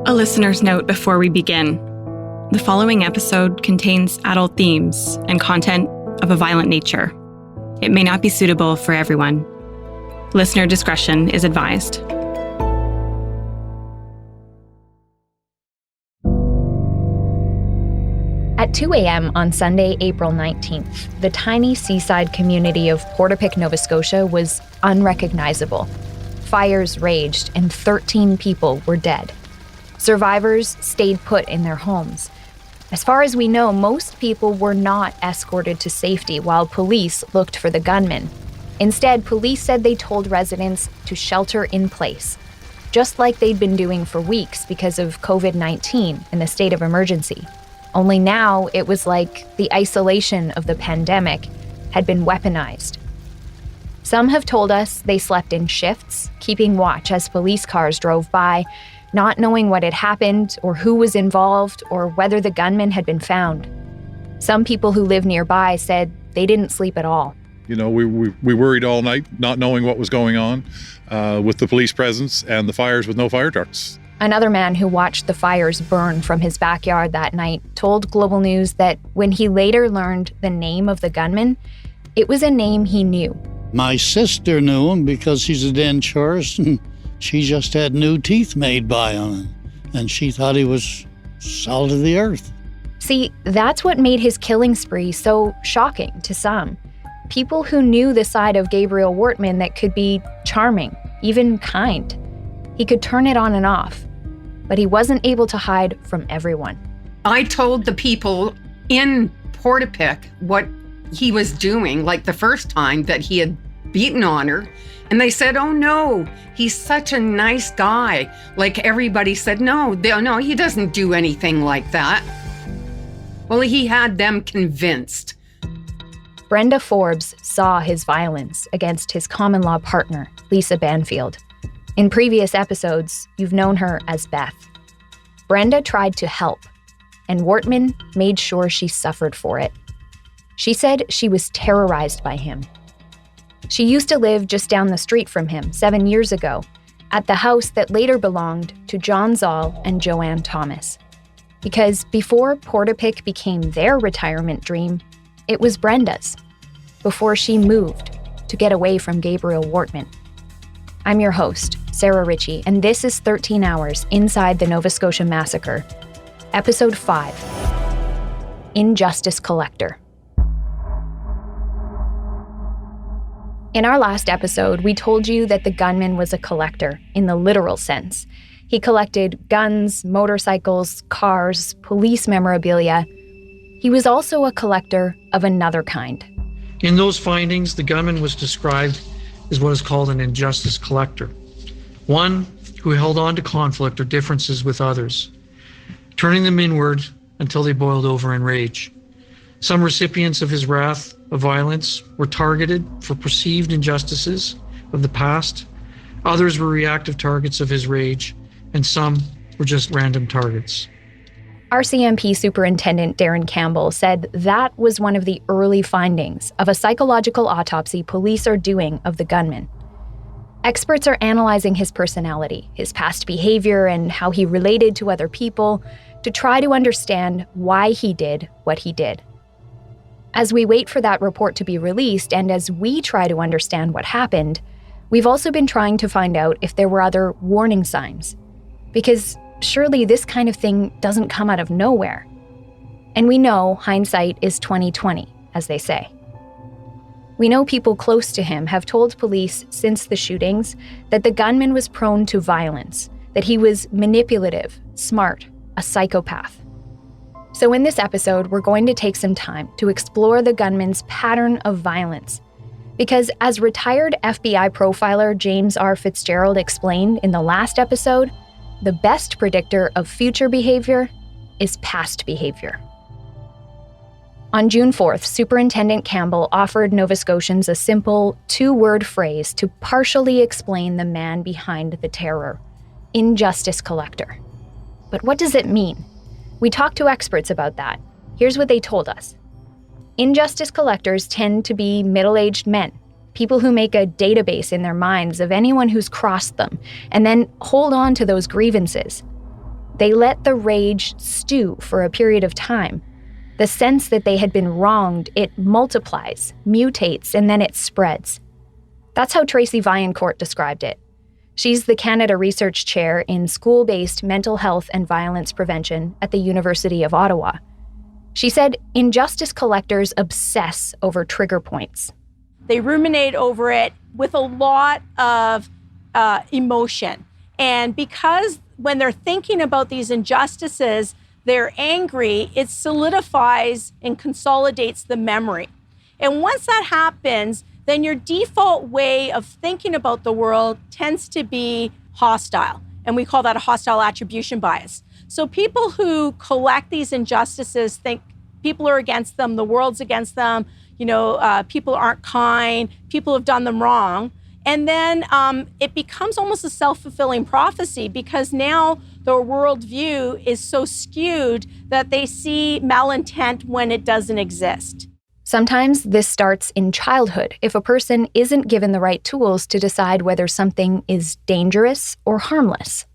A listener's note before we begin. The following episode contains adult themes and content of a violent nature. It may not be suitable for everyone. Listener discretion is advised. At 2 a.m. on Sunday, April 19th, the tiny seaside community of Portapique, Nova Scotia was unrecognizable. Fires raged and 13 people were dead. Survivors stayed put in their homes. As far as we know, most people were not escorted to safety while police looked for the gunman. Instead, police said they told residents to shelter in place, just like they'd been doing for weeks because of COVID-19 and the state of emergency. Only now it was like the isolation of the pandemic had been weaponized. Some have told us they slept in shifts, keeping watch as police cars drove by, not knowing what had happened or who was involved or whether the gunman had been found. Some people who live nearby said they didn't sleep at all. You know, we worried all night, not knowing what was going on with the police presence and the fires with no fire trucks. Another man who watched the fires burn from his backyard that night told Global News that when he later learned the name of the gunman, it was a name he knew. My sister knew him because she's a denturist, and she just had new teeth made by him, and she thought he was salt of the earth. See, that's what made his killing spree so shocking to some. People who knew the side of Gabriel Wortman that could be charming, even kind. He could turn it on and off, but he wasn't able to hide from everyone. I told the people in Portapique what he was doing, like the first time that he had beaten on her, and they said, oh no, he's such a nice guy. Like everybody said, no, he doesn't do anything like that. Well, he had them convinced. Brenda Forbes saw his violence against his common-law partner, Lisa Banfield. In previous episodes, you've known her as Beth. Brenda tried to help, and Wortman made sure she suffered for it. She said she was terrorized by him. She used to live just down the street from him 7 years ago, at the house that later belonged to John Zoll and Joanne Thomas. Because before Portapique became their retirement dream, it was Brenda's, before she moved to get away from Gabriel Wortman. I'm your host, Sarah Ritchie, and this is 13 Hours Inside the Nova Scotia Massacre, Episode 5, Injustice Collector. In our last episode, we told you that the gunman was a collector in the literal sense. He collected guns, motorcycles, cars, police memorabilia. He was also a collector of another kind. In those findings, the gunman was described as what is called an injustice collector, one who held on to conflict or differences with others, turning them inward until they boiled over in rage. Some recipients of his wrath of violence were targeted for perceived injustices of the past. Others were reactive targets of his rage, and some were just random targets. RCMP Superintendent Darren Campbell said that was one of the early findings of a psychological autopsy police are doing of the gunman. Experts are analyzing his personality, his past behavior, and how he related to other people to try to understand why he did what he did. As we wait for that report to be released, and as we try to understand what happened, we've also been trying to find out if there were other warning signs. Because surely this kind of thing doesn't come out of nowhere. And we know hindsight is 20/20, as they say. We know people close to him have told police since the shootings that the gunman was prone to violence, that he was manipulative, smart, a psychopath. So in this episode, we're going to take some time to explore the gunman's pattern of violence. Because as retired FBI profiler James R. Fitzgerald explained in the last episode, the best predictor of future behavior is past behavior. On June 4th, Superintendent Campbell offered Nova Scotians a simple two-word phrase to partially explain the man behind the terror: injustice collector. But what does it mean? We talked to experts about that. Here's what they told us. Injustice collectors tend to be middle-aged men, people who make a database in their minds of anyone who's crossed them, and then hold on to those grievances. They let the rage stew for a period of time. The sense that they had been wronged, it multiplies, mutates, and then it spreads. That's how Tracy Vaillancourt described it. She's the Canada Research Chair in School-Based Mental Health and Violence Prevention at the University of Ottawa. She said injustice collectors obsess over trigger points. They ruminate over it with a lot of emotion. And because when they're thinking about these injustices, they're angry, it solidifies and consolidates the memory. And once that happens, then your default way of thinking about the world tends to be hostile. And we call that a hostile attribution bias. So people who collect these injustices think people are against them, the world's against them, people aren't kind, people have done them wrong. And then it becomes almost a self-fulfilling prophecy because now the worldview is so skewed that they see malintent when it doesn't exist. Sometimes this starts in childhood if a person isn't given the right tools to decide whether something is dangerous or harmless.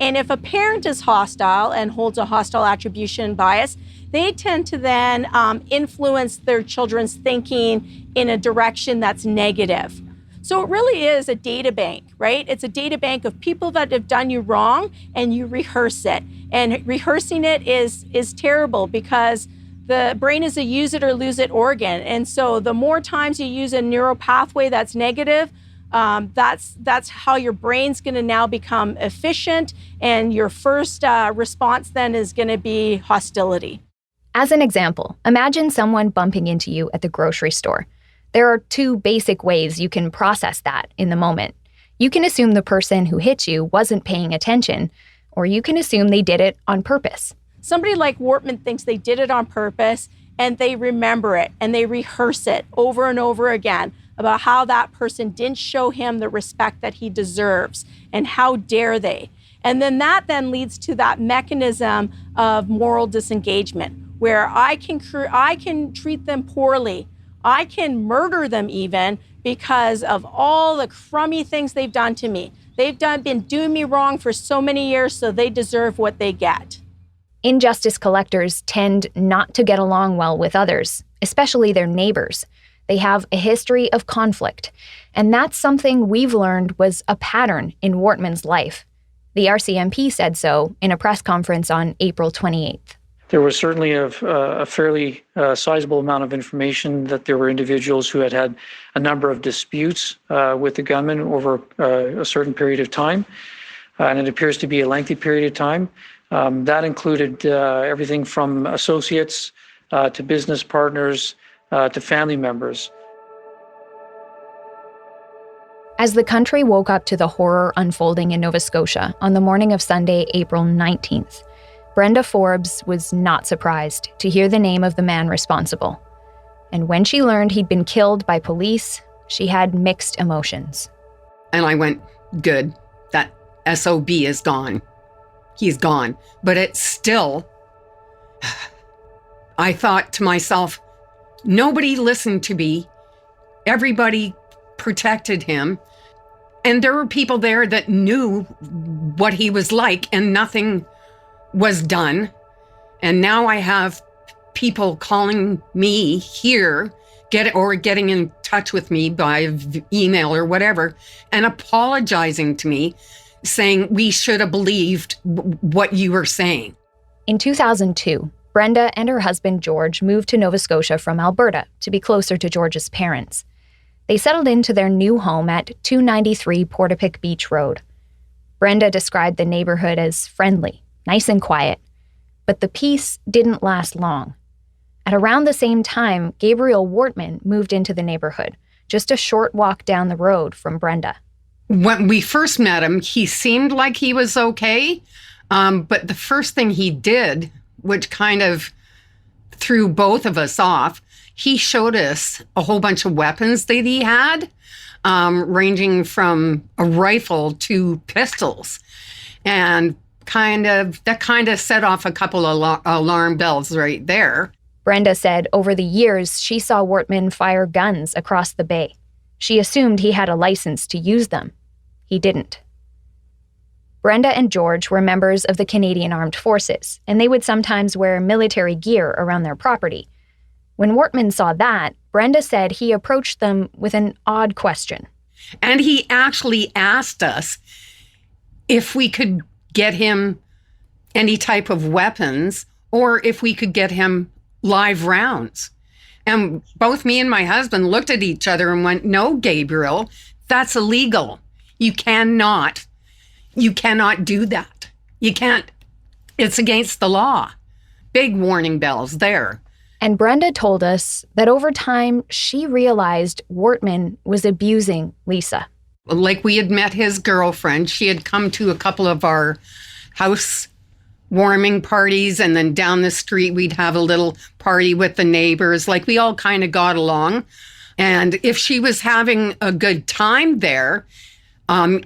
And if a parent is hostile and holds a hostile attribution bias, they tend to then influence their children's thinking in a direction that's negative. So it really is a data bank, right? It's a data bank of people that have done you wrong and you rehearse it. And rehearsing it is terrible because the brain is a use it or lose it organ. And so the more times you use a neural pathway that's negative, that's how your brain's going to now become efficient. And your first response then is going to be hostility. As an example, imagine someone bumping into you at the grocery store. There are two basic ways you can process that in the moment. You can assume the person who hit you wasn't paying attention, or you can assume they did it on purpose. Somebody like Wortman thinks they did it on purpose and they remember it and they rehearse it over and over again about how that person didn't show him the respect that he deserves and how dare they. And then that then leads to that mechanism of moral disengagement where I can treat them poorly. I can murder them even because of all the crummy things they've done to me. They've been doing me wrong for so many years, so they deserve what they get. Injustice collectors tend not to get along well with others, especially their neighbors. They have a history of conflict, and that's something we've learned was a pattern in Wortman's life. The RCMP said so in a press conference on April 28th. There was certainly a fairly sizable amount of information that there were individuals who had a number of disputes with the gunman over a certain period of time, and it appears to be a lengthy period of time. That included everything from associates to business partners to family members. As the country woke up to the horror unfolding in Nova Scotia on the morning of Sunday, April 19th, Brenda Forbes was not surprised to hear the name of the man responsible. And when she learned he'd been killed by police, she had mixed emotions. And I went, good, that SOB is gone. He's gone. But it's still, I thought to myself, nobody listened to me. Everybody protected him. And there were people there that knew what he was like and nothing was done. And now I have people calling me here, getting in touch with me by email or whatever, and apologizing to me, saying we should have believed what you were saying. In 2002, Brenda and her husband George moved to Nova Scotia from Alberta to be closer to George's parents. They settled into their new home at 293 Portapique Beach Road. Brenda described the neighborhood as friendly, nice and quiet, but the peace didn't last long. At around the same time, Gabriel Wortman moved into the neighborhood, just a short walk down the road from Brenda. When we first met him, he seemed like he was okay, but the first thing he did, which kind of threw both of us off, he showed us a whole bunch of weapons that he had, ranging from a rifle to pistols. And that kind of set off a couple of alarm bells right there. Brenda said over the years, she saw Wortman fire guns across the bay. She assumed he had a license to use them. He didn't. Brenda and George were members of the Canadian Armed Forces, and they would sometimes wear military gear around their property. When Wortman saw that, Brenda said he approached them with an odd question. And he actually asked us if we could get him any type of weapons or if we could get him live rounds. And both me and my husband looked at each other and went, "No, Gabriel, that's illegal. You cannot do that. You can't. It's against the law." Big warning bells there. And Brenda told us that over time, she realized Wortman was abusing Lisa. Like, we had met his girlfriend. She had come to a couple of our house warming parties, and then down the street, we'd have a little party with the neighbors. Like, we all kind of got along. And if she was having a good time there,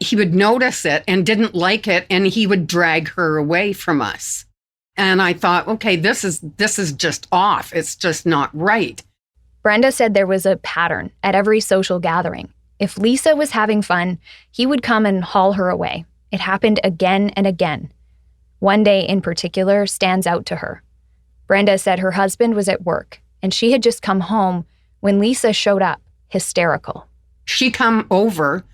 he would notice it and didn't like it, and he would drag her away from us. And I thought, okay, this is just off. It's just not right. Brenda said there was a pattern at every social gathering. If Lisa was having fun, he would come and haul her away. It happened again and again. One day in particular stands out to her. Brenda said her husband was at work, and she had just come home when Lisa showed up, hysterical. She come over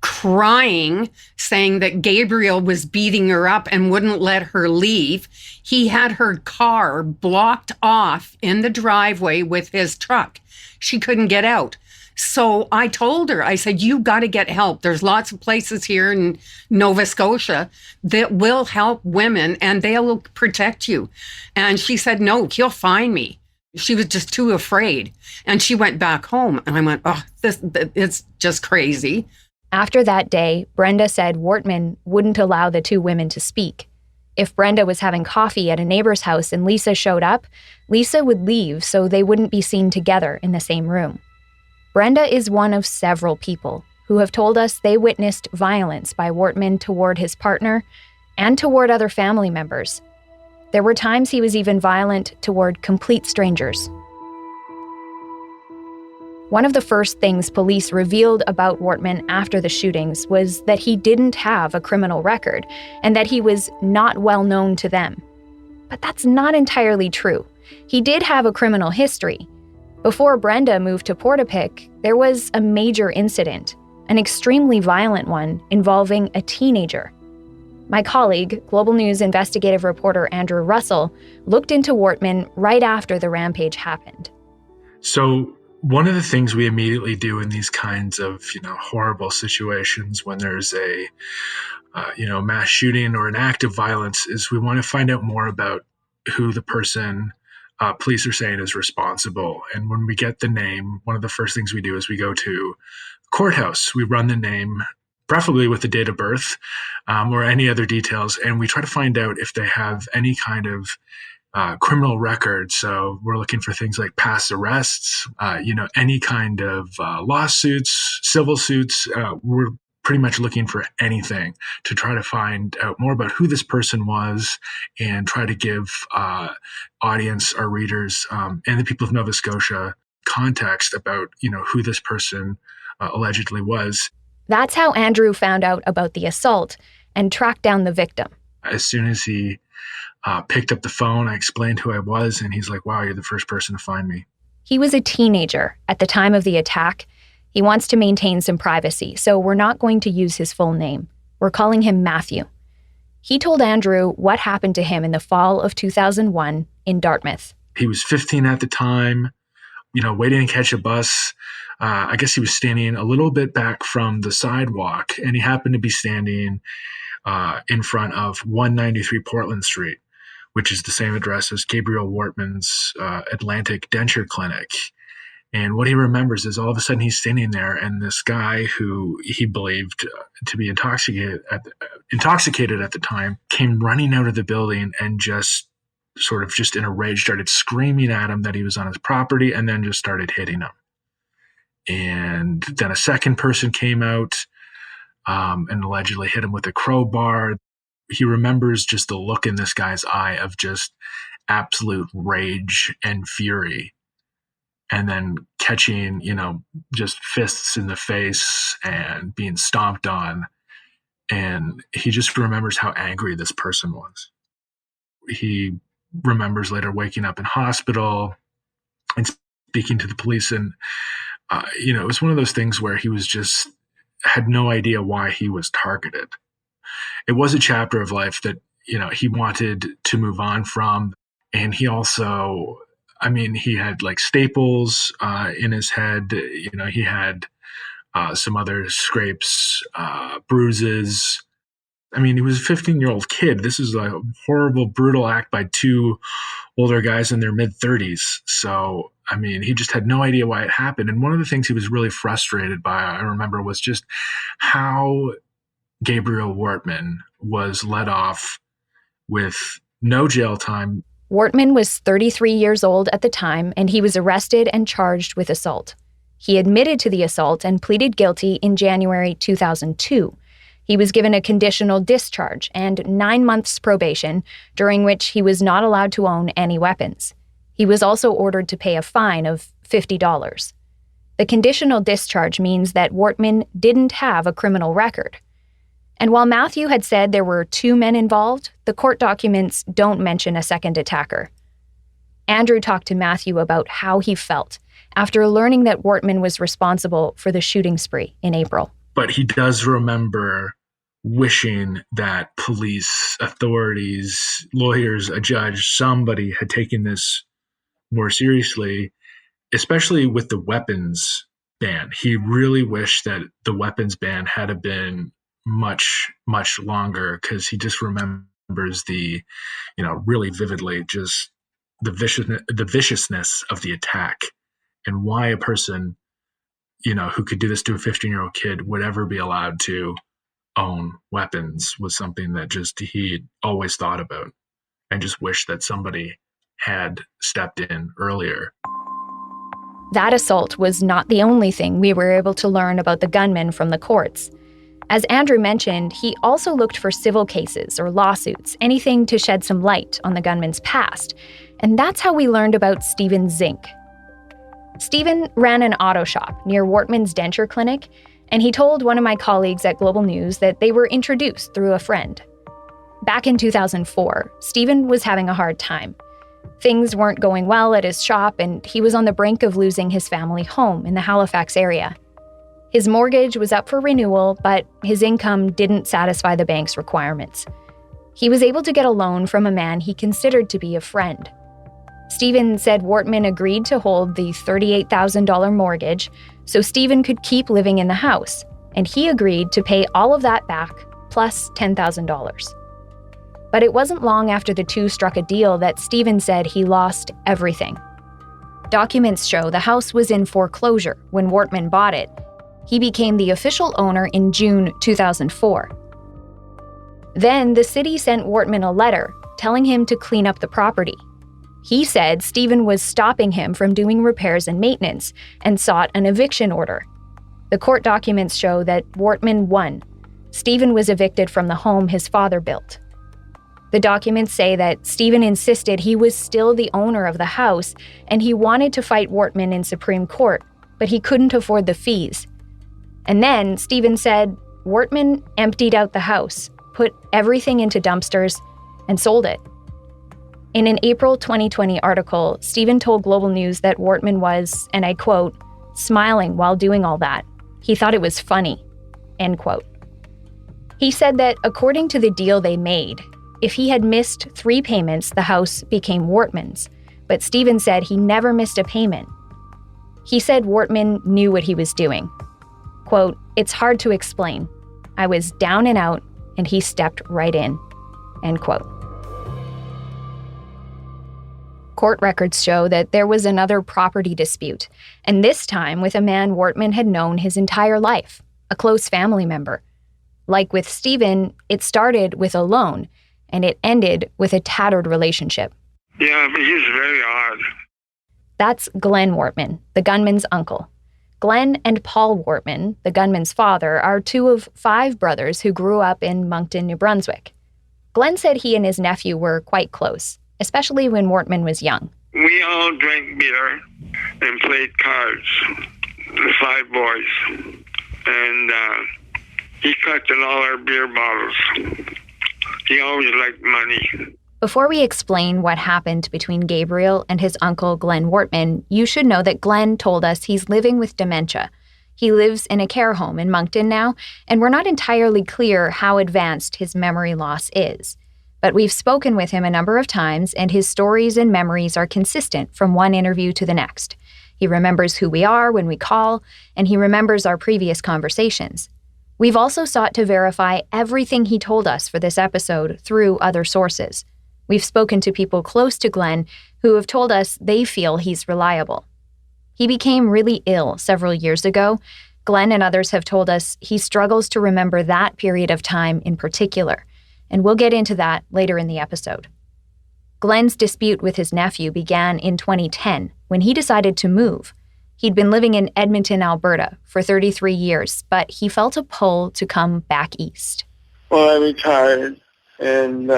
crying, saying that Gabriel was beating her up and wouldn't let her leave. He had her car blocked off in the driveway with his truck. She couldn't get out. So I told her, I said, "You got to get help. There's lots of places here in Nova Scotia that will help women and they'll protect you." And she said, "No, he'll find me." She was just too afraid. And she went back home. And I went, "Oh, it's just crazy." After that day, Brenda said Wortman wouldn't allow the two women to speak. If Brenda was having coffee at a neighbor's house and Lisa showed up, Lisa would leave so they wouldn't be seen together in the same room. Brenda is one of several people who have told us they witnessed violence by Wortman toward his partner and toward other family members. There were times he was even violent toward complete strangers. One of the first things police revealed about Wortman after the shootings was that he didn't have a criminal record and that he was not well known to them. But that's not entirely true. He did have a criminal history. Before Brenda moved to Portapique, there was a major incident, an extremely violent one involving a teenager. My colleague, Global News investigative reporter Andrew Russell, looked into Wortman right after the rampage happened. So one of the things we immediately do in these kinds of, horrible situations when there's a, mass shooting or an act of violence is we want to find out more about who the person police are saying is responsible. And when we get the name, one of the first things we do is we go to courthouse. We run the name, preferably with the date of birth or any other details, and we try to find out if they have any kind of criminal record. So we're looking for things like past arrests, any kind of lawsuits, civil suits. We're pretty much looking for anything to try to find out more about who this person was and try to give audience, our readers, and the people of Nova Scotia context about, who this person allegedly was. That's how Andrew found out about the assault and tracked down the victim. As soon as he picked up the phone, I explained who I was, and he's like, "Wow, you're the first person to find me." He was a teenager at the time of the attack. He wants to maintain some privacy, so we're not going to use his full name. We're calling him Matthew. He told Andrew what happened to him in the fall of 2001 in Dartmouth. He was 15 at the time, waiting to catch a bus. I guess he was standing a little bit back from the sidewalk, and he happened to be standing in front of 193 Portland Street, which is the same address as Gabriel Wortman's Atlantic Denture Clinic. And what he remembers is all of a sudden he's standing there, and this guy who he believed to be intoxicated at the time came running out of the building and just in a rage started screaming at him that he was on his property, and then just started hitting him. And then a second person came out and allegedly hit him with a crowbar. He remembers just the look in this guy's eye of just absolute rage and fury. And then catching, just fists in the face and being stomped on. And he just remembers how angry this person was. He remembers later waking up in hospital and speaking to the police. And, it was one of those things where he was just had no idea why he was targeted. It was a chapter of life that, he wanted to move on from. And he also, he had like staples in his head. He had some other scrapes, bruises. He was a 15-year-old kid. This is a horrible, brutal act by two older guys in their mid-30s. So, he just had no idea why it happened. And one of the things he was really frustrated by, I remember, was just how Gabriel Wortman was let off with no jail time. Wortman was 33 years old at the time, and he was arrested and charged with assault. He admitted to the assault and pleaded guilty in January 2002. He was given a conditional discharge and 9 months probation, during which he was not allowed to own any weapons. He was also ordered to pay a fine of $50. The conditional discharge means that Wortman didn't have a criminal record. And while Matthew had said there were 2 men involved, the court documents don't mention a second attacker. Andrew talked to Matthew about how he felt after learning that Wortman was responsible for the shooting spree in April. But he does remember wishing that police, authorities, lawyers, a judge, somebody had taken this more seriously, especially with the weapons ban. He really wished that the weapons ban had been much, much longer, because he just remembers really vividly just the viciousness of the attack, and why a person who could do this to a 15-year-old kid would ever be allowed to own weapons was something that just he always thought about, and just wished that somebody had stepped in earlier. That assault was not the only thing we were able to learn about the gunman from the courts. As Andrew mentioned, he also looked for civil cases or lawsuits, anything to shed some light on the gunman's past. And that's how we learned about Stephen Zink. Stephen ran an auto shop near Wortman's denture clinic, and he told one of my colleagues at Global News that they were introduced through a friend. Back in 2004, Stephen was having a hard time. Things weren't going well at his shop, and he was on the brink of losing his family home in the Halifax area. His mortgage was up for renewal, but his income didn't satisfy the bank's requirements. He was able to get a loan from a man he considered to be a friend. Stephen said Wortman agreed to hold the $38,000 mortgage so Stephen could keep living in the house, and he agreed to pay all of that back, plus $10,000. But it wasn't long after the two struck a deal that Stephen said he lost everything. Documents show the house was in foreclosure when Wortman bought it. He became the official owner in June 2004. Then the city sent Wortman a letter telling him to clean up the property. He said Stephen was stopping him from doing repairs and maintenance and sought an eviction order. The court documents show that Wortman won. Stephen was evicted from the home his father built. The documents say that Stephen insisted he was still the owner of the house and he wanted to fight Wortman in Supreme Court, but he couldn't afford the fees. And then Stephen said Wortman emptied out the house, put everything into dumpsters, and sold it. In an April 2020 article, Stephen told Global News that Wortman was, and I quote, smiling while doing all that. He thought it was funny, end quote. He said that according to the deal they made, if he had missed 3 payments, the house became Wortman's. But Stephen said he never missed a payment. He said Wortman knew what he was doing. Quote, it's hard to explain. I was down and out, and he stepped right in, end quote. Court records show that there was another property dispute, and this time with a man Wortman had known his entire life, a close family member. Like with Stephen, it started with a loan, and it ended with a tattered relationship. Yeah, but he's very odd. That's Glenn Wortman, the gunman's uncle. Glenn and Paul Wortman, the gunman's father, are 2 of 5 brothers who grew up in Moncton, New Brunswick. Glenn said he and his nephew were quite close, especially when Wortman was young. We all drank beer and played cards, the 5 boys. And He collected all our beer bottles. He always liked money. Before we explain what happened between Gabriel and his uncle Glenn Wortman, you should know that Glenn told us he's living with dementia. He lives in a care home in Moncton now, and we're not entirely clear how advanced his memory loss is. But we've spoken with him a number of times, and his stories and memories are consistent from one interview to the next. He remembers who we are when we call, and he remembers our previous conversations. We've also sought to verify everything he told us for this episode through other sources. We've spoken to people close to Glenn who have told us they feel he's reliable. He became really ill several years ago. Glenn and others have told us he struggles to remember that period of time in particular, and we'll get into that later in the episode. Glenn's dispute with his nephew began in 2010 when he decided to move. He'd been living in Edmonton, Alberta for 33 years, but he felt a pull to come back east. Well, I retired, and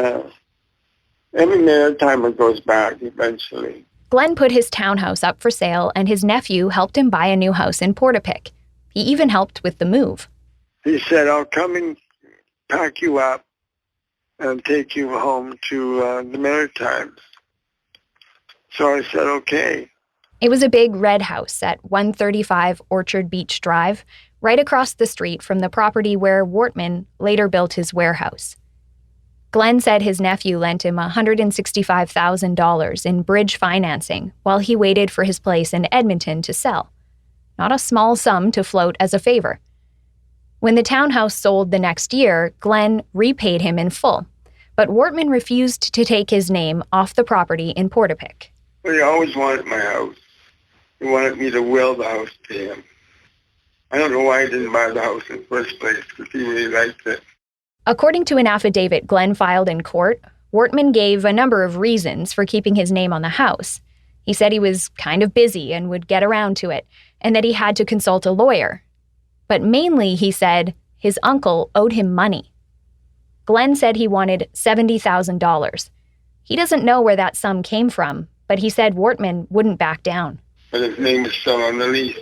every minute time it goes back eventually. Glenn put his townhouse up for sale, and his nephew helped him buy a new house in Portapic. He even helped with the move. He said, I'll come and pack you up and take you home to the Maritimes. So I said, okay. It was a big red house at 135 Orchard Beach Drive, right across the street from the property where Wortman later built his warehouse. Glenn said his nephew lent him $165,000 in bridge financing while he waited for his place in Edmonton to sell. Not a small sum to float as a favor. When the townhouse sold the next year, Glenn repaid him in full, but Wortman refused to take his name off the property in Portapic. Well, he always wanted my house. He wanted me to will the house to him. I don't know why he didn't buy the house in the first place, because he really liked it. According to an affidavit Glenn filed in court, Wortman gave a number of reasons for keeping his name on the house. He said he was kind of busy and would get around to it, and that he had to consult a lawyer. But mainly, he said, his uncle owed him money. Glenn said he wanted $70,000. He doesn't know where that sum came from, but he said Wortman wouldn't back down. But his name was still on the lease.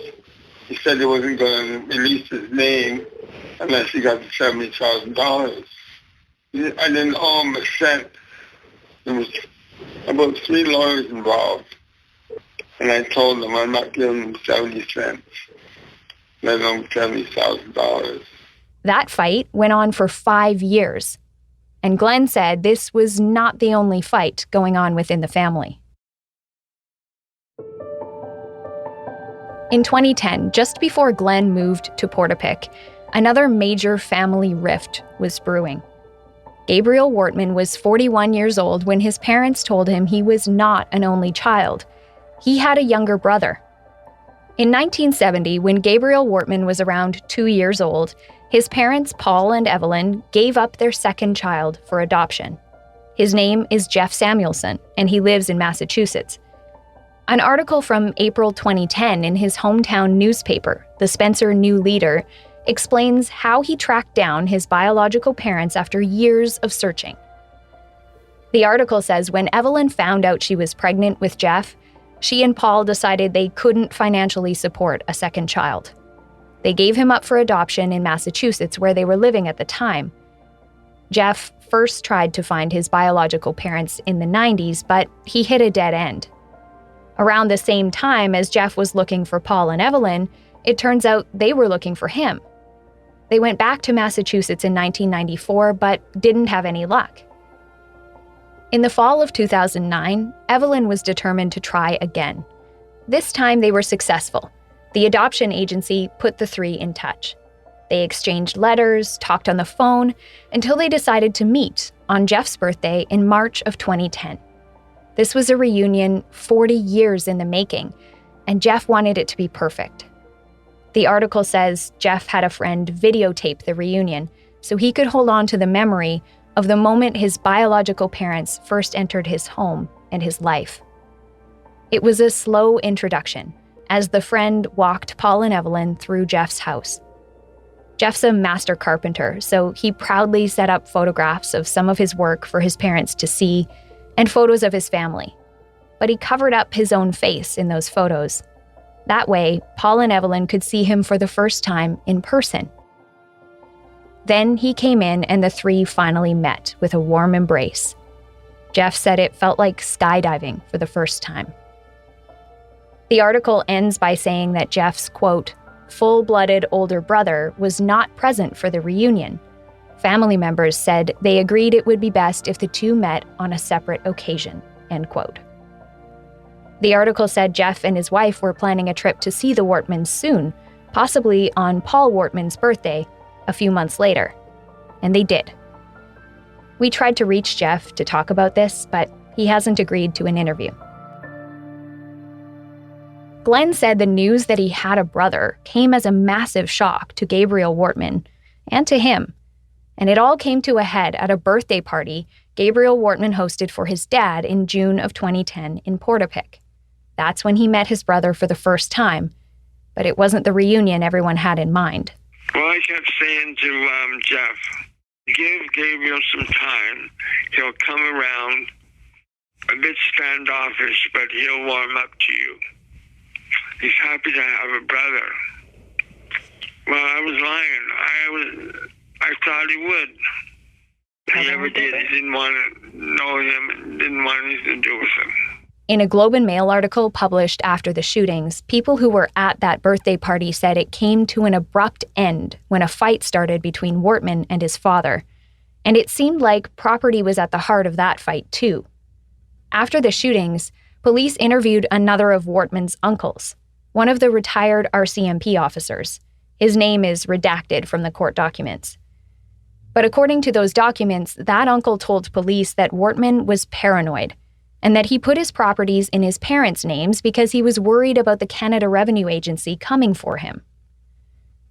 He said he wasn't going to release his name unless he got the $70,000. I didn't owe him a cent. There was about 3 lawyers involved. And I told them I'm not giving him 70 cents, let alone $70,000. That fight went on for 5 years. And Glenn said this was not the only fight going on within the family. In 2010, just before Glenn moved to Portapic, another major family rift was brewing. Gabriel Wortman was 41 years old when his parents told him he was not an only child. He had a younger brother. In 1970, when Gabriel Wortman was around 2 years old, his parents, Paul and Evelyn, gave up their second child for adoption. His name is Jeff Samuelson, and he lives in Massachusetts. An article from April 2010 in his hometown newspaper, the Spencer New Leader, explains how he tracked down his biological parents after years of searching. The article says when Evelyn found out she was pregnant with Jeff, she and Paul decided they couldn't financially support a second child. They gave him up for adoption in Massachusetts, where they were living at the time. Jeff first tried to find his biological parents in the 90s, but he hit a dead end. Around the same time as Jeff was looking for Paul and Evelyn, it turns out they were looking for him. They went back to Massachusetts in 1994, but didn't have any luck. In the fall of 2009, Evelyn was determined to try again. This time they were successful. The adoption agency put the three in touch. They exchanged letters, talked on the phone, until they decided to meet on Jeff's birthday in March of 2010. This was a reunion 40 years in the making, and Jeff wanted it to be perfect. The article says Jeff had a friend videotape the reunion so he could hold on to the memory of the moment his biological parents first entered his home and his life. It was a slow introduction as the friend walked Paul and Evelyn through Jeff's house. Jeff's a master carpenter, so he proudly set up photographs of some of his work for his parents to see and photos of his family. But he covered up his own face in those photos. That way, Paul and Evelyn could see him for the first time in person. Then he came in and the three finally met with a warm embrace. Jeff said it felt like skydiving for the first time. The article ends by saying that Jeff's, quote, full-blooded older brother was not present for the reunion. Family members said they agreed it would be best if the two met on a separate occasion, end quote. The article said Jeff and his wife were planning a trip to see the Wortmans soon, possibly on Paul Wortman's birthday, a few months later. And they did. We tried to reach Jeff to talk about this, but he hasn't agreed to an interview. Glenn said the news that he had a brother came as a massive shock to Gabriel Wortman and to him. And it all came to a head at a birthday party Gabriel Wortman hosted for his dad in June of 2010 in Portapique. That's when he met his brother for the first time, but it wasn't the reunion everyone had in mind. Well, I kept saying to Jeff, give Gabriel some time. He'll come around, a bit standoffish, but he'll warm up to you. He's happy to have a brother. Well, I was lying. I thought he would. He never did. He didn't want to know him and didn't want anything to do with him. In a Globe and Mail article published after the shootings, people who were at that birthday party said it came to an abrupt end when a fight started between Wortman and his father. And it seemed like property was at the heart of that fight, too. After the shootings, police interviewed another of Wortman's uncles, one of the retired RCMP officers. His name is redacted from the court documents. But according to those documents, that uncle told police that Wortman was paranoid and that he put his properties in his parents' names because he was worried about the Canada Revenue Agency coming for him.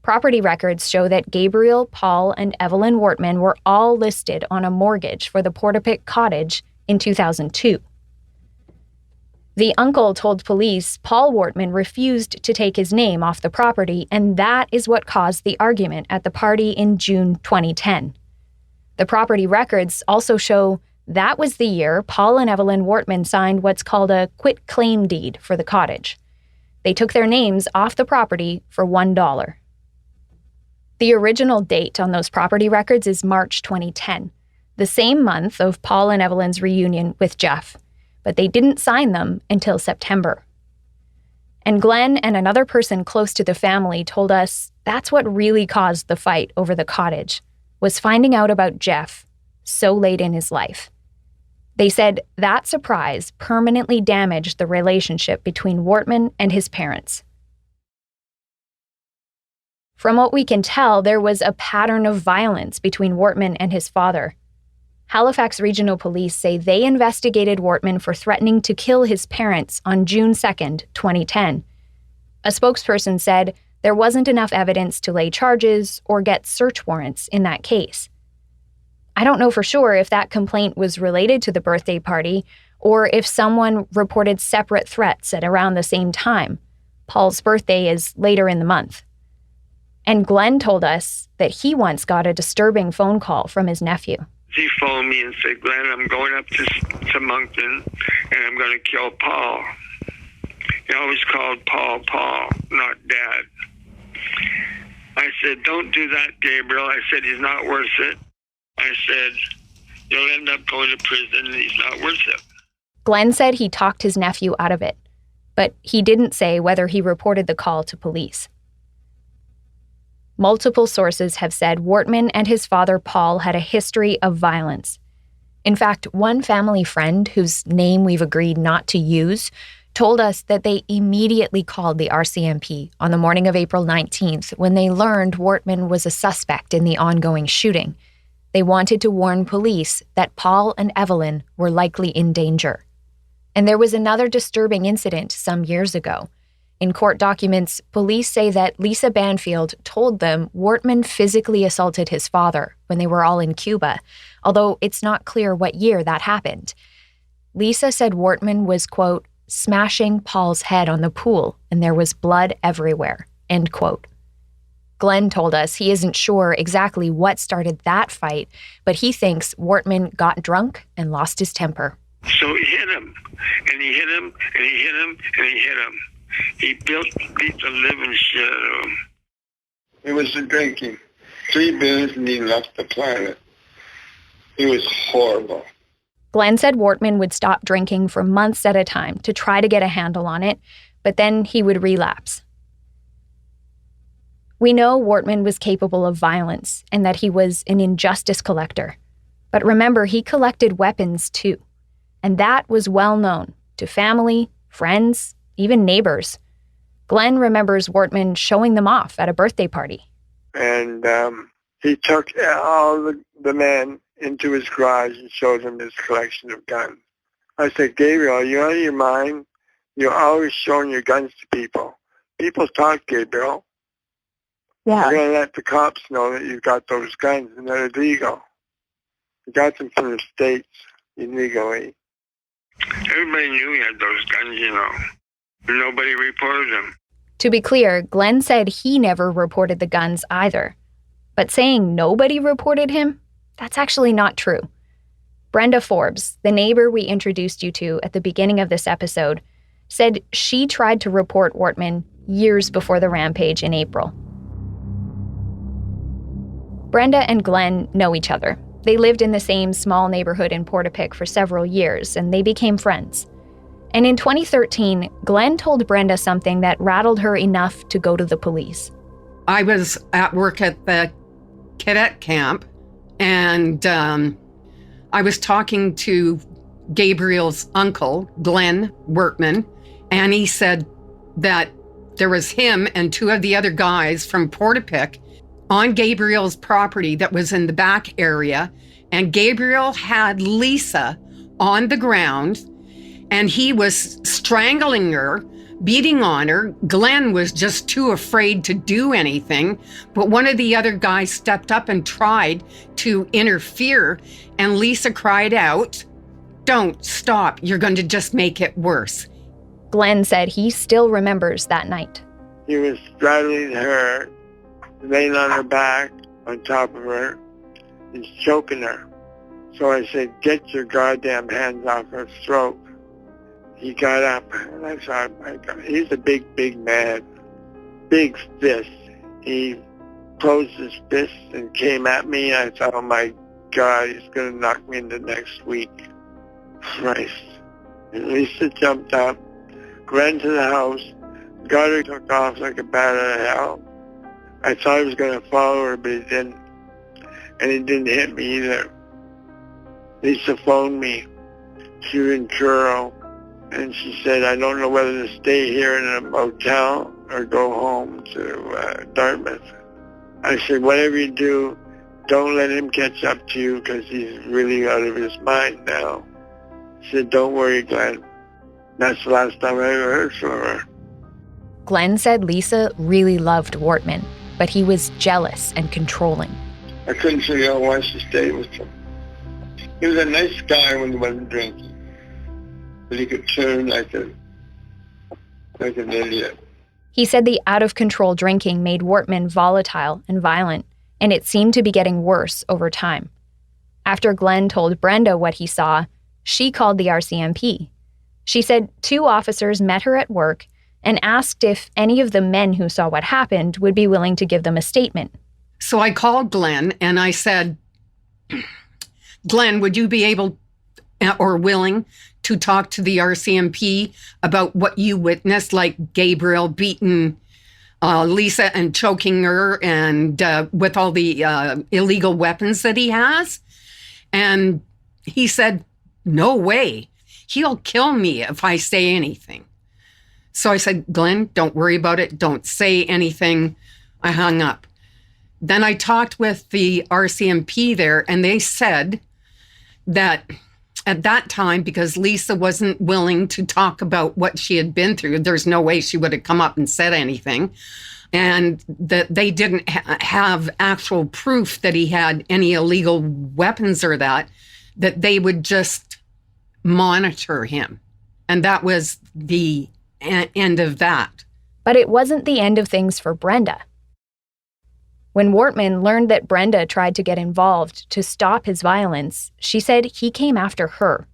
Property records show that Gabriel, Paul, and Evelyn Wortman were all listed on a mortgage for the Portapique cottage in 2002. The uncle told police Paul Wortman refused to take his name off the property, and that is what caused the argument at the party in June 2010. The property records also show that was the year Paul and Evelyn Wortman signed what's called a quit-claim deed for the cottage. They took their names off the property for $1. The original date on those property records is March 2010, the same month of Paul and Evelyn's reunion with Jeff, but they didn't sign them until September. And Glenn and another person close to the family told us that's what really caused the fight over the cottage, was finding out about Jeff so late in his life. They said that surprise permanently damaged the relationship between Wortman and his parents. From what we can tell, there was a pattern of violence between Wortman and his father. Halifax Regional Police say they investigated Wortman for threatening to kill his parents on June 2nd, 2010. A spokesperson said there wasn't enough evidence to lay charges or get search warrants in that case. I don't know for sure if that complaint was related to the birthday party or if someone reported separate threats at around the same time. Paul's birthday is later in the month. And Glenn told us that he once got a disturbing phone call from his nephew. He phoned me and said, Glenn, I'm going up to Moncton and I'm going to kill Paul. He always called Paul, not Dad. I said, don't do that, Gabriel. I said, he's not worth it. I said, you'll end up going to prison and he's not worth it. Glenn said he talked his nephew out of it, but he didn't say whether he reported the call to police. Multiple sources have said Wortman and his father Paul had a history of violence. In fact, one family friend, whose name we've agreed not to use, told us that they immediately called the RCMP on the morning of April 19th when they learned Wortman was a suspect in the ongoing shooting. They wanted to warn police that Paul and Evelyn were likely in danger. And there was another disturbing incident some years ago. In court documents, police say that Lisa Banfield told them Wortman physically assaulted his father when they were all in Cuba, although it's not clear what year that happened. Lisa said Wortman was, quote, smashing Paul's head on the pool and there was blood everywhere, end quote. Glenn told us he isn't sure exactly what started that fight, but he thinks Wortman got drunk and lost his temper. So he hit him, and he hit him, and he hit him, and he hit him. He beat the living shit out of him. It was the drinking. 3 minutes and he left the planet. He was horrible. Glenn said Wortman would stop drinking for months at a time to try to get a handle on it, but then he would relapse. We know Wortman was capable of violence and that he was an injustice collector. But remember, he collected weapons too. And that was well known to family, friends, even neighbors. Glenn remembers Wortman showing them off at a birthday party. And he took all the men into his garage and showed them his collection of guns. I said, Gabriel, are you out of your mind? You're always showing your guns to people. People talk, Gabriel. Yeah. You're going to let the cops know that you've got those guns and they're illegal. You got them from the States illegally. Everybody knew he had those guns, you know. But nobody reported them. To be clear, Glenn said he never reported the guns either. But saying nobody reported him, that's actually not true. Brenda Forbes, the neighbor we introduced you to at the beginning of this episode, said she tried to report Wortman years before the rampage in April. Brenda and Glenn know each other. They lived in the same small neighborhood in Portapique for several years, and they became friends. And in 2013, Glenn told Brenda something that rattled her enough to go to the police. I was at work at the cadet camp, and I was talking to Gabriel's uncle, Glenn Wortman, and he said that there was him and 2 of the other guys from Portapique on Gabriel's property that was in the back area, and Gabriel had Lisa on the ground, and he was strangling her, beating on her. Glenn was just too afraid to do anything, but one of the other guys stepped up and tried to interfere, and Lisa cried out, "Don't stop, you're going to just make it worse." Glenn said he still remembers that night. He was straddling her, laying on her back, on top of her, and choking her. So I said, "Get your goddamn hands off her throat." He got up, and I thought, my God, he's a big, big man. Big fist. He closed his fist and came at me. I thought, oh my God, he's going to knock me into next week. Christ. And Lisa jumped up, ran to the house, got her, took off like a bat out of hell. I thought he was going to follow her, but he didn't. And he didn't hit me either. Lisa phoned me. She was in Truro. And she said, I don't know whether to stay here in a motel or go home to Dartmouth. I said, whatever you do, don't let him catch up to you because he's really out of his mind now. She said, don't worry, Glenn. That's the last time I ever heard from her. Glenn said Lisa really loved Wortman, but he was jealous and controlling. I couldn't figure out why she stayed with him. He was a nice guy when he wasn't drinking. But he could turn like an idiot. He said the out-of-control drinking made Wortman volatile and violent, and it seemed to be getting worse over time. After Glenn told Brenda what he saw, she called the RCMP. She said 2 officers met her at work and asked if any of the men who saw what happened would be willing to give them a statement. So I called Glenn and I said, Glenn, would you be able or willing to talk to the RCMP about what you witnessed, like Gabriel beating Lisa and choking her and with all the illegal weapons that he has? And he said, no way. He'll kill me if I say anything. So I said, Glenn, don't worry about it. Don't say anything. I hung up. Then I talked with the RCMP there, and they said that at that time, because Lisa wasn't willing to talk about what she had been through, there's no way she would have come up and said anything, and that they didn't have actual proof that he had any illegal weapons or that they would just monitor him. And that was the end of that. But it wasn't the end of things for Brenda. When Wortman learned that Brenda tried to get involved to stop his violence, she said he came after her.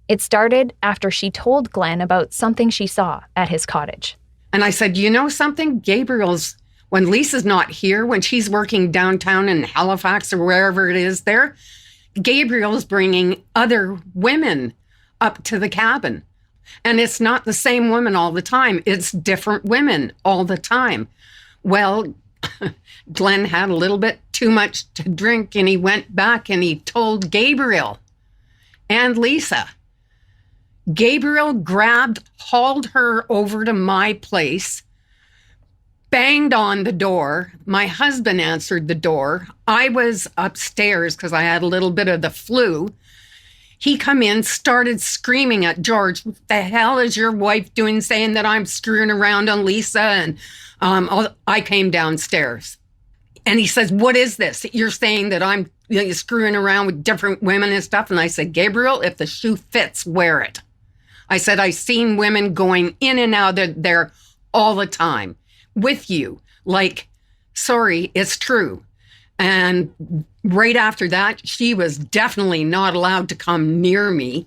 It started after she told Glenn about something she saw at his cottage. And I said, you know something? Gabriel's When Lisa's not here, when she's working downtown in Halifax or wherever it is there, Gabriel's bringing other women up to the cabin. And it's not the same women all the time. It's different women all the time. Well, Glenn had a little bit too much to drink, and he went back and he told Gabriel and Lisa. Gabriel hauled her over to my place, banged on the door. My husband answered the door. I was upstairs because I had a little bit of the flu. He come in, started screaming at George, "What the hell is your wife doing, saying that I'm screwing around on Lisa?" And I came downstairs. And he says, "What is this? You're saying that I'm screwing around with different women and stuff?" And I said, "Gabriel, if the shoe fits, wear it." I said, "I've seen women going in and out there all the time with you. Like, sorry, it's true." And right after that, she was definitely not allowed to come near me.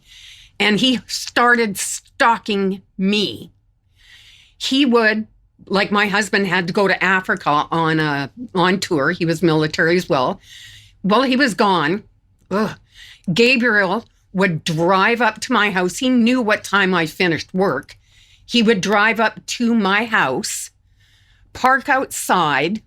And he started stalking me. He would, like my husband had to go to Africa on tour. He was military as well. Well, he was gone. Gabriel would drive up to my house. He knew what time I finished work. He would drive up to my house, park outside,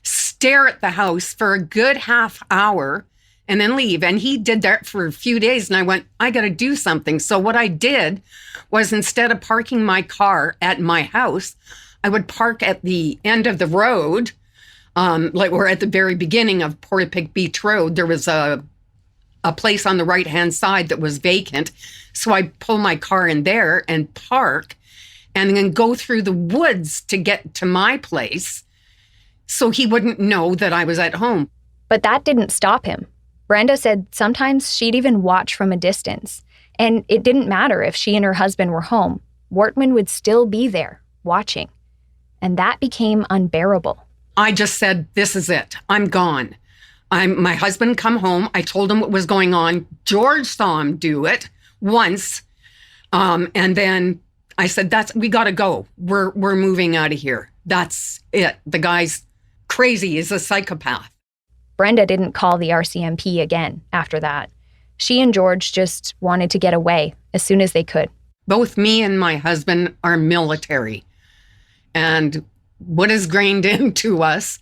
stare at the house for a good half hour, and then leave. And he did that for a few days. And I went, I got to do something. So what I did was, instead of parking my car at my house, I would park at the end of the road. Like we're at the very beginning of Portapique Beach Road. There was a place on the right-hand side that was vacant. So I pull my car in there and park, and then go through the woods to get to my place, so he wouldn't know that I was at home. But that didn't stop him. Brenda said sometimes she'd even watch from a distance. And it didn't matter if she and her husband were home. Wortman would still be there, watching. And that became unbearable. I just said, this is it. I'm gone. My husband come home. I told him what was going on. George saw him do it once. And then I said, we got to go. We're moving out of here. That's it. The guy's crazy. He's a psychopath. Brenda didn't call the RCMP again after that. She and George just wanted to get away as soon as they could. Both me and my husband are military. And what is grained into us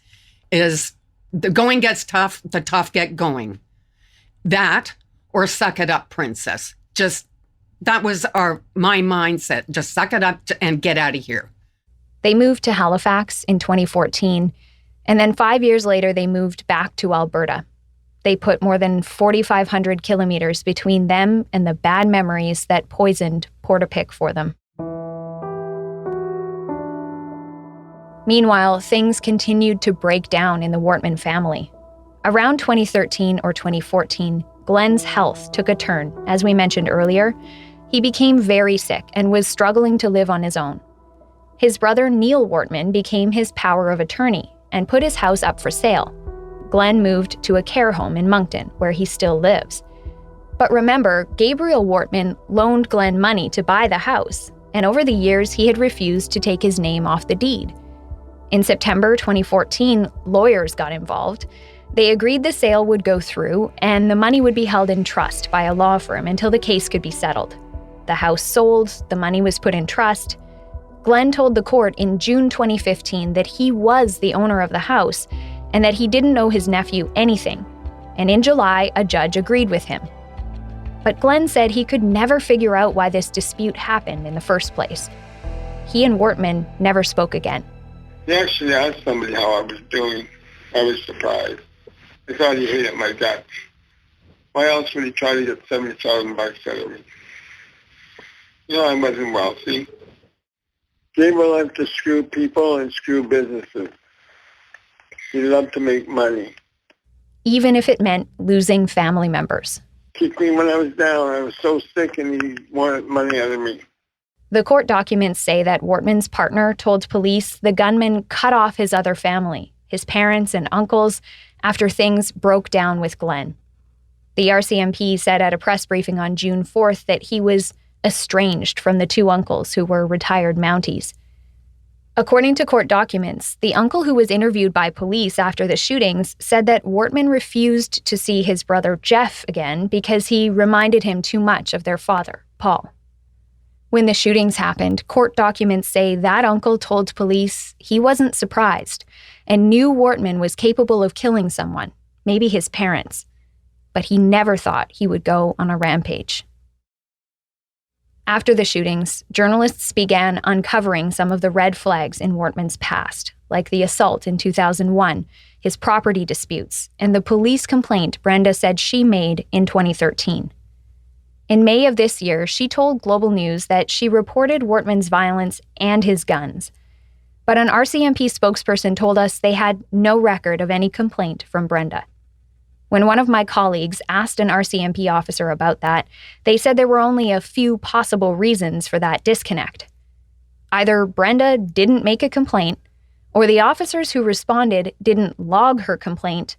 is the going gets tough, the tough get going. That, or suck it up, princess. That was my mindset. Just suck it up and get out of here. They moved to Halifax in 2014, and then 5 years later, they moved back to Alberta. They put more than 4,500 kilometers between them and the bad memories that poisoned Portapique for them. Meanwhile, things continued to break down in the Wortman family. Around 2013 or 2014, Glenn's health took a turn. As we mentioned earlier, he became very sick and was struggling to live on his own. His brother Neil Wortman became his power of attorney and put his house up for sale. Glenn moved to a care home in Moncton, where he still lives. But remember, Gabriel Wortman loaned Glenn money to buy the house, and over the years he had refused to take his name off the deed. In September 2014, lawyers got involved. They agreed the sale would go through, and the money would be held in trust by a law firm until the case could be settled. The house sold, the money was put in trust. Glenn told the court in June 2015 that he was the owner of the house and that he didn't owe his nephew anything. And in July, a judge agreed with him. But Glenn said he could never figure out why this dispute happened in the first place. He and Wortman never spoke again. He actually asked somebody how I was doing. I was surprised. I thought he hated my guts. Why else would he try to get $70,000 out of me? I wasn't wealthy. Gabriel loved to screw people and screw businesses. He loved to make money. Even if it meant losing family members. Kicked me when I was down. I was so sick and he wanted money out of me. The court documents say that Wortman's partner told police the gunman cut off his other family, his parents and uncles, after things broke down with Glenn. The RCMP said at a press briefing on June 4th that he was estranged from the two uncles who were retired Mounties. According to court documents, the uncle who was interviewed by police after the shootings said that Wortman refused to see his brother Jeff again because he reminded him too much of their father, Paul. When the shootings happened, court documents say that uncle told police he wasn't surprised and knew Wortman was capable of killing someone, maybe his parents, but he never thought he would go on a rampage. After the shootings, journalists began uncovering some of the red flags in Wortman's past, like the assault in 2001, his property disputes, and the police complaint Brenda said she made in 2013. In May of this year, she told Global News that she reported Wortman's violence and his guns. But an RCMP spokesperson told us they had no record of any complaint from Brenda. When one of my colleagues asked an RCMP officer about that, they said there were only a few possible reasons for that disconnect. Either Brenda didn't make a complaint, or the officers who responded didn't log her complaint,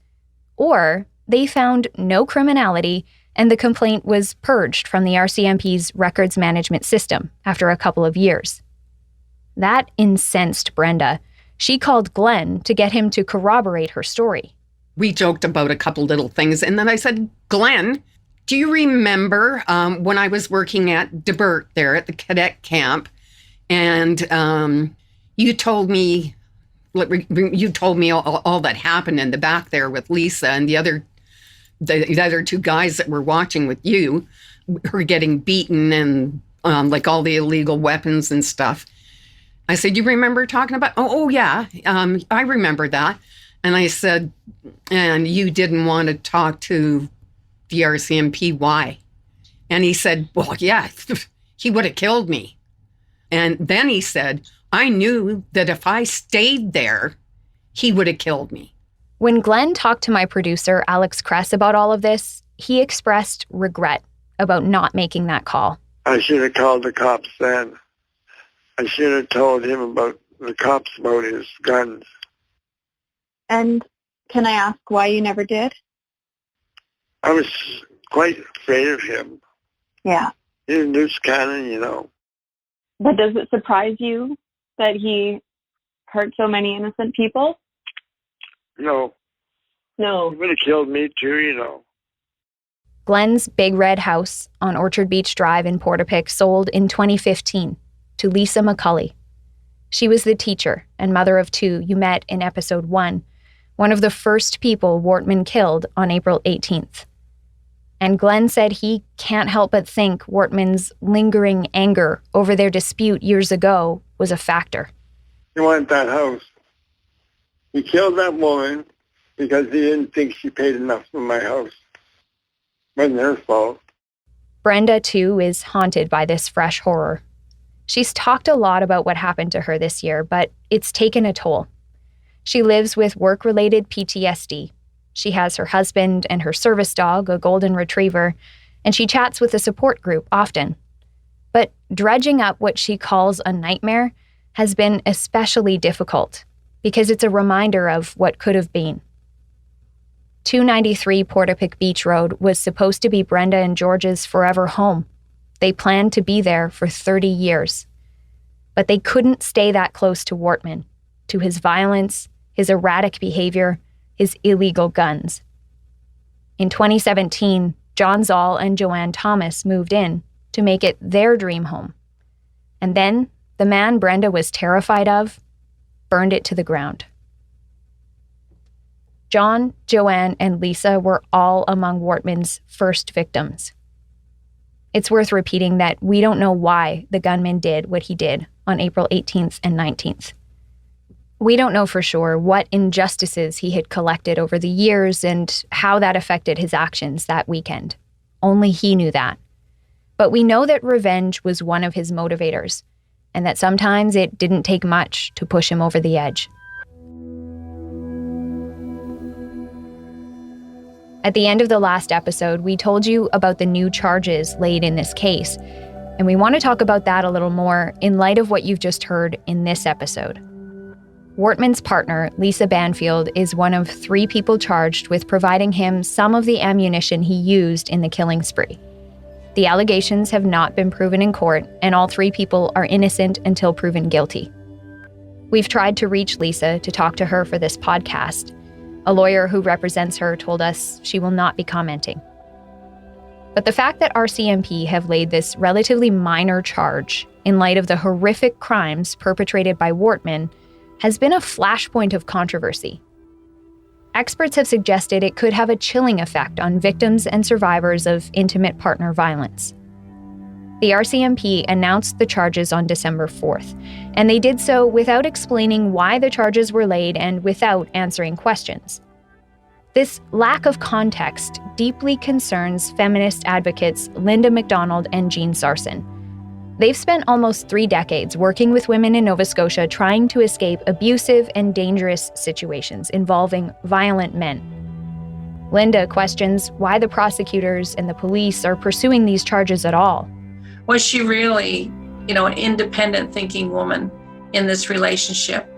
or they found no criminality and the complaint was purged from the RCMP's records management system after a couple of years. That incensed Brenda. She called Glenn to get him to corroborate her story. We joked about a couple little things, and then I said, Glenn, do you remember when I was working at DeBert there at the cadet camp, and you told me all that happened in the back there with Lisa and the other two guys that were watching with you were getting beaten and like all the illegal weapons and stuff. I said, you remember talking about, oh yeah, I remember that. And I said, and you didn't want to talk to the RCMP, why? And he said, well, yeah, he would have killed me. And then he said, I knew that if I stayed there, he would have killed me. When Glenn talked to my producer, Alex Kress, about all of this, he expressed regret about not making that call. I should have called the cops then. I should have told him about the cops about his guns. And can I ask why you never did? I was quite afraid of him. Yeah. He's a loose cannon, you know. But does it surprise you that he hurt so many innocent people? No. No. He would have killed me too, you know. Glenn's big red house on Orchard Beach Drive in Portapique sold in 2015 to Lisa McCulley. She was the teacher and mother of two you met in episode 1, one of the first people Wortman killed on April 18th. And Glenn said he can't help but think Wortman's lingering anger over their dispute years ago was a factor. He wanted that house. He killed that woman because he didn't think she paid enough for my house. It wasn't her fault. Brenda, too, is haunted by this fresh horror. She's talked a lot about what happened to her this year, but it's taken a toll. She lives with work-related PTSD. She has her husband and her service dog, a golden retriever, and she chats with a support group often. But dredging up what she calls a nightmare has been especially difficult because it's a reminder of what could have been. 293 Portapique Beach Road was supposed to be Brenda and George's forever home. They planned to be there for 30 years. But they couldn't stay that close to Wortman, to his violence, his erratic behavior, his illegal guns. In 2017, John Zoll and Joanne Thomas moved in to make it their dream home. And then the man Brenda was terrified of burned it to the ground. John, Joanne, and Lisa were all among Wortman's first victims. It's worth repeating that we don't know why the gunman did what he did on April 18th and 19th. We don't know for sure what injustices he had collected over the years and how that affected his actions that weekend. Only he knew that. But we know that revenge was one of his motivators, and that sometimes it didn't take much to push him over the edge. At the end of the last episode, we told you about the new charges laid in this case, and we want to talk about that a little more in light of what you've just heard in this episode. Wortman's partner, Lisa Banfield, is one of 3 people charged with providing him some of the ammunition he used in the killing spree. The allegations have not been proven in court, and all 3 people are innocent until proven guilty. We've tried to reach Lisa to talk to her for this podcast. A lawyer who represents her told us she will not be commenting. But the fact that RCMP have laid this relatively minor charge in light of the horrific crimes perpetrated by Wortman has been a flashpoint of controversy. Experts have suggested it could have a chilling effect on victims and survivors of intimate partner violence. The RCMP announced the charges on December 4th, and they did so without explaining why the charges were laid and without answering questions. This lack of context deeply concerns feminist advocates Linda McDonald and Jean Sarson. They've spent almost 3 decades working with women in Nova Scotia trying to escape abusive and dangerous situations involving violent men. Linda questions why the prosecutors and the police are pursuing these charges at all. Was she really, an independent thinking woman in this relationship?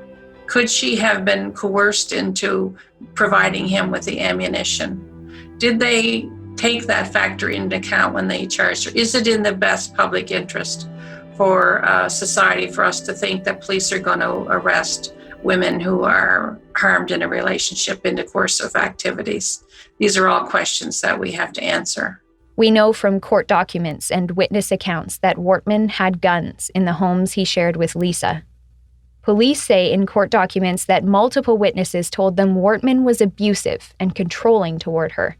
Could she have been coerced into providing him with the ammunition? Did they take that factor into account when they charged her? Is it in the best public interest for society for us to think that police are going to arrest women who are harmed in a relationship in the course of activities? These are all questions that we have to answer. We know from court documents and witness accounts that Wortman had guns in the homes he shared with Lisa. Police say in court documents that multiple witnesses told them Wortman was abusive and controlling toward her.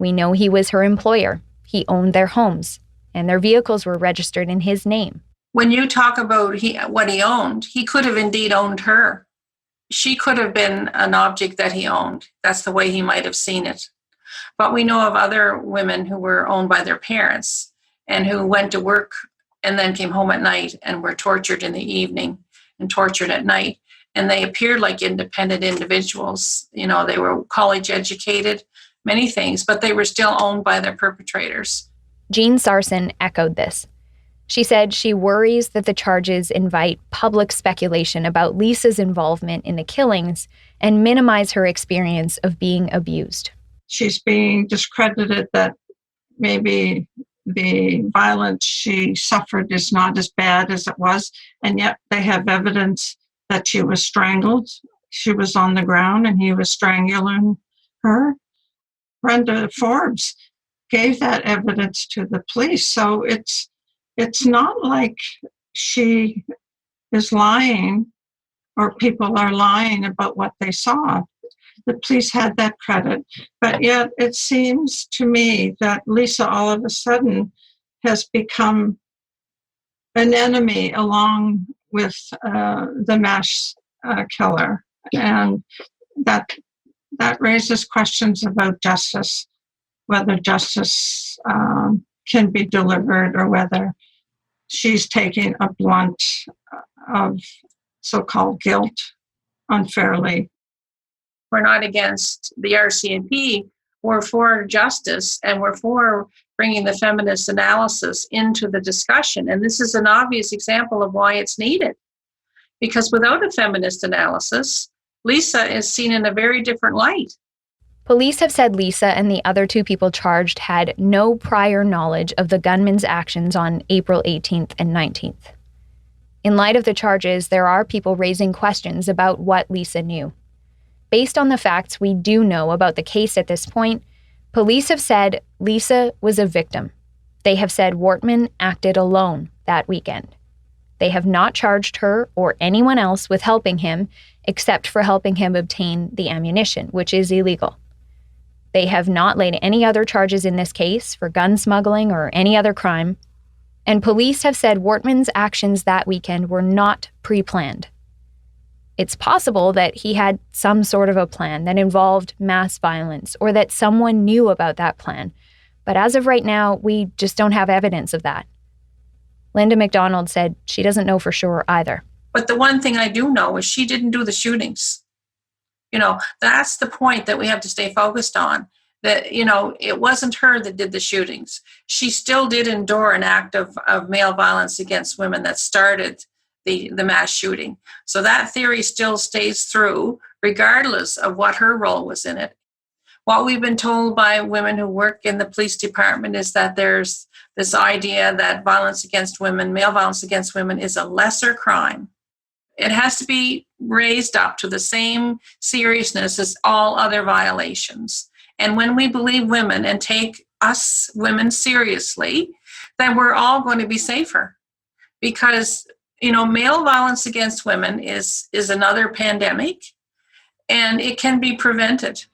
We know he was her employer. He owned their homes, and their vehicles were registered in his name. When you talk about what he owned, he could have indeed owned her. She could have been an object that he owned. That's the way he might have seen it. But we know of other women who were owned by their parents and who went to work and then came home at night and were tortured in the evening and tortured at night. And they appeared like independent individuals. They were college educated, many things, but they were still owned by their perpetrators. Jean Sarson echoed this. She said she worries that the charges invite public speculation about Lisa's involvement in the killings and minimize her experience of being abused. She's being discredited that maybe the violence she suffered is not as bad as it was, and yet they have evidence that she was strangled. She was on the ground and he was strangling her. Brenda Forbes gave that evidence to the police, so it's not like she is lying or people are lying about what they saw. The police had that credit, but yet it seems to me that Lisa all of a sudden has become an enemy along with the mass killer, and that raises questions about justice, whether justice can be delivered or whether she's taking a blunt of so-called guilt unfairly. We're not against the RCMP. We're for justice, and we're for bringing the feminist analysis into the discussion. And this is an obvious example of why it's needed. Because without a feminist analysis, Lisa is seen in a very different light. Police have said Lisa and the other 2 people charged had no prior knowledge of the gunman's actions on April 18th and 19th. In light of the charges, there are people raising questions about what Lisa knew. Based on the facts we do know about the case at this point, police have said Lisa was a victim. They have said Wortman acted alone that weekend. They have not charged her or anyone else with helping him, except for helping him obtain the ammunition, which is illegal. They have not laid any other charges in this case for gun smuggling or any other crime. And police have said Wortman's actions that weekend were not pre-planned. It's possible that he had some sort of a plan that involved mass violence or that someone knew about that plan. But as of right now, we just don't have evidence of that. Linda McDonald said she doesn't know for sure either. But the one thing I do know is she didn't do the shootings. That's the point that we have to stay focused on. That, it wasn't her that did the shootings. She still did endure an act of male violence against women that started the mass shooting. So that theory still stays through, regardless of what her role was in it. What we've been told by women who work in the police department is that there's this idea that violence against women, male violence against women, is a lesser crime. it has to be raised up to the same seriousness as all other violations. And when we believe women and take us women seriously, then we're all going to be safer. Because, male violence against women is another pandemic, and it can be prevented.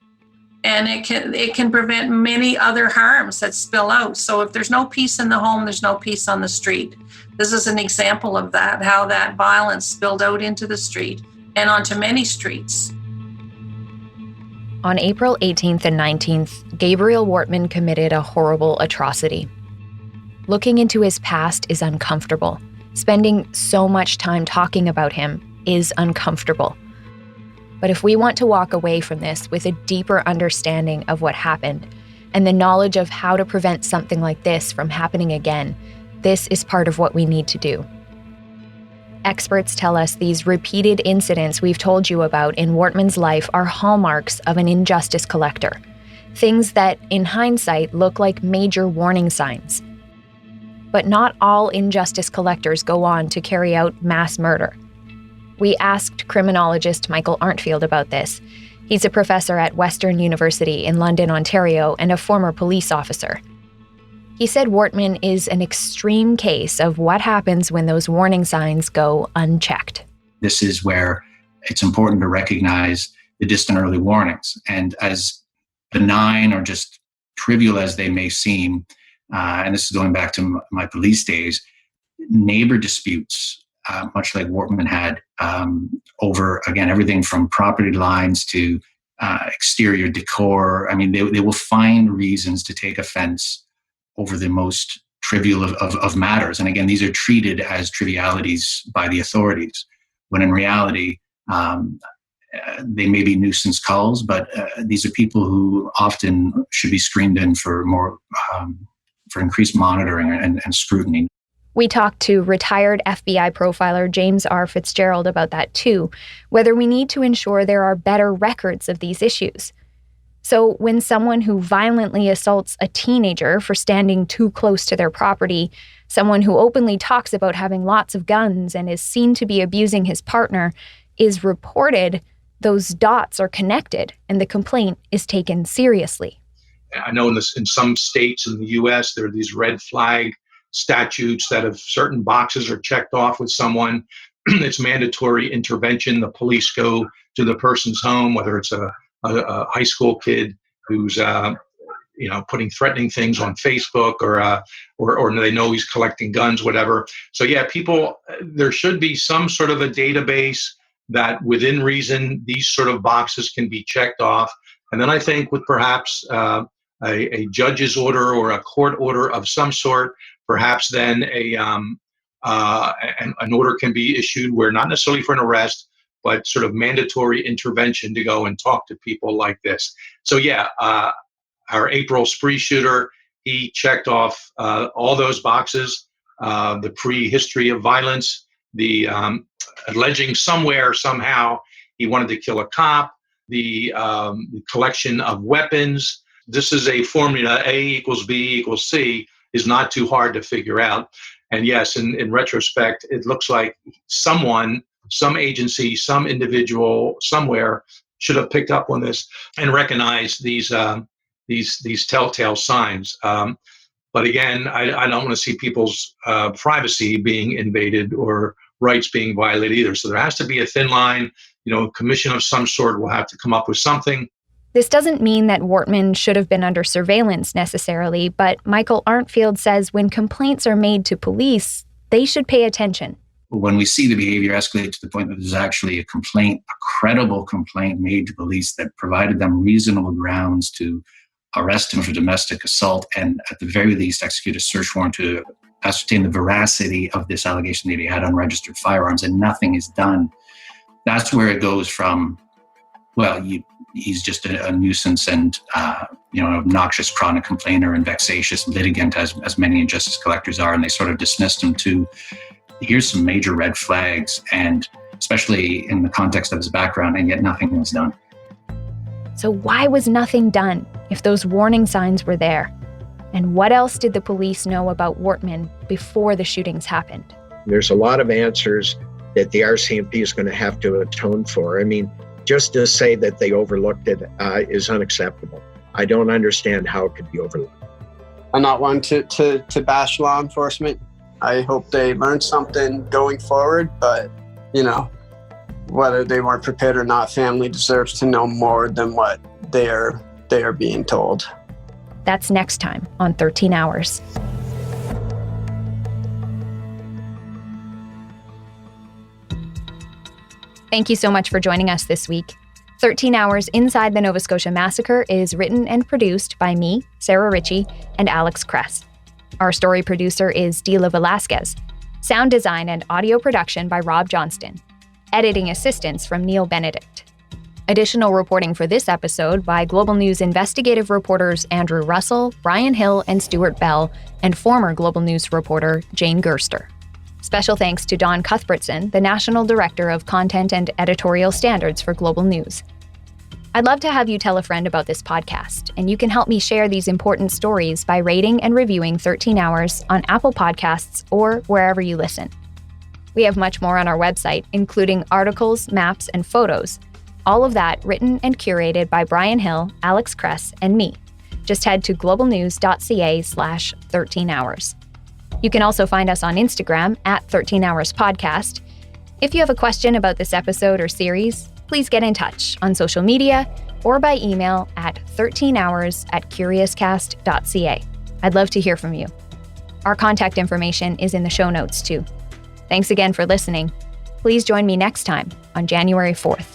And it can prevent many other harms that spill out. So if there's no peace in the home, there's no peace on the street. This is an example of that, how that violence spilled out into the street and onto many streets. On April 18th and 19th, Gabriel Wortman committed a horrible atrocity. Looking into his past is uncomfortable. Spending so much time talking about him is uncomfortable. But if we want to walk away from this with a deeper understanding of what happened and the knowledge of how to prevent something like this from happening again, this is part of what we need to do. Experts tell us these repeated incidents we've told you about in Wortman's life are hallmarks of an injustice collector. Things that, in hindsight, look like major warning signs. But not all injustice collectors go on to carry out mass murder. We asked criminologist Michael Arntfield about this. He's a professor at Western University in London, Ontario, and a former police officer. He said Wortman is an extreme case of what happens when those warning signs go unchecked. This is where it's important to recognize the distant early warnings. And as benign or just trivial as they may seem, and this is going back to my police days, neighbor disputes, much like Wortman had, over, again, everything from property lines to exterior decor. I mean, they will find reasons to take offense over the most trivial of matters. And again, these are treated as trivialities by the authorities, when in reality, they may be nuisance calls, but these are people who often should be screened in for more, for increased monitoring and scrutiny. We talked to retired FBI profiler James R. Fitzgerald about that too, whether we need to ensure there are better records of these issues. So when someone who violently assaults a teenager for standing too close to their property, someone who openly talks about having lots of guns and is seen to be abusing his partner, is reported, those dots are connected and the complaint is taken seriously. I know in some states in the U.S., there are these red flag statutes that if certain boxes are checked off with someone, it's mandatory intervention. The police go to the person's home, whether it's a high school kid who's putting threatening things on Facebook, or they know he's collecting guns, whatever. So yeah, there should be some sort of a database that within reason these sort of boxes can be checked off. And then I think with perhaps a judge's order or a court order of some sort, perhaps then an order can be issued where not necessarily for an arrest, but sort of mandatory intervention to go and talk to people like this. So yeah, our April spree shooter, he checked off all those boxes, the pre-history of violence, the alleging somewhere, somehow, he wanted to kill a cop, the collection of weapons. This is a formula, A equals B equals C, is not too hard to figure out. And yes, in retrospect, it looks like someone, some agency, some individual somewhere should have picked up on this and recognized these telltale signs. But again, I don't want to see people's privacy being invaded or rights being violated either. So there has to be a thin line. A commission of some sort will have to come up with something. This doesn't mean that Wortman should have been under surveillance necessarily, but Michael Arntfield says when complaints are made to police, they should pay attention. When we see the behavior escalate to the point that there's actually a complaint, a credible complaint made to police that provided them reasonable grounds to arrest him for domestic assault and at the very least execute a search warrant to ascertain the veracity of this allegation that he had unregistered firearms, and nothing is done, that's where it goes from, well, he's just a nuisance and obnoxious chronic complainer and vexatious litigant, as many injustice collectors are, and they sort of dismissed him to, here's some major red flags, and especially in the context of his background, and yet nothing was done. So why was nothing done if those warning signs were there? And what else did the police know about Wortman before the shootings happened? There's a lot of answers that the RCMP is going to have to atone for. I mean, just to say that they overlooked it is unacceptable. I don't understand how it could be overlooked. I'm not one to bash law enforcement. I hope they learn something going forward, but, you know, whether they weren't prepared or not, family deserves to know more than what they are being told. That's next time on 13 Hours. Thank you so much for joining us this week. 13 Hours Inside the Nova Scotia Massacre is written and produced by me, Sarah Ritchie, and Alex Kress. Our story producer is Dila Velasquez. Sound design and audio production by Rob Johnston. Editing assistance from Neil Benedict. Additional reporting for this episode by Global News investigative reporters Andrew Russell, Brian Hill, and Stuart Bell, and former Global News reporter Jane Gerster. Special thanks to Don Cuthbertson, the National Director of Content and Editorial Standards for Global News. I'd love to have you tell a friend about this podcast, and you can help me share these important stories by rating and reviewing 13 Hours on Apple Podcasts or wherever you listen. We have much more on our website, including articles, maps, and photos. All of that written and curated by Brian Hill, Alex Kress, and me. Just head to globalnews.ca/13 hours. You can also find us on Instagram at 13 Hours Podcast. If you have a question about this episode or series, please get in touch on social media or by email at 13hours@curiouscast.ca. I'd love to hear from you. Our contact information is in the show notes too. Thanks again for listening. Please join me next time on January 4th.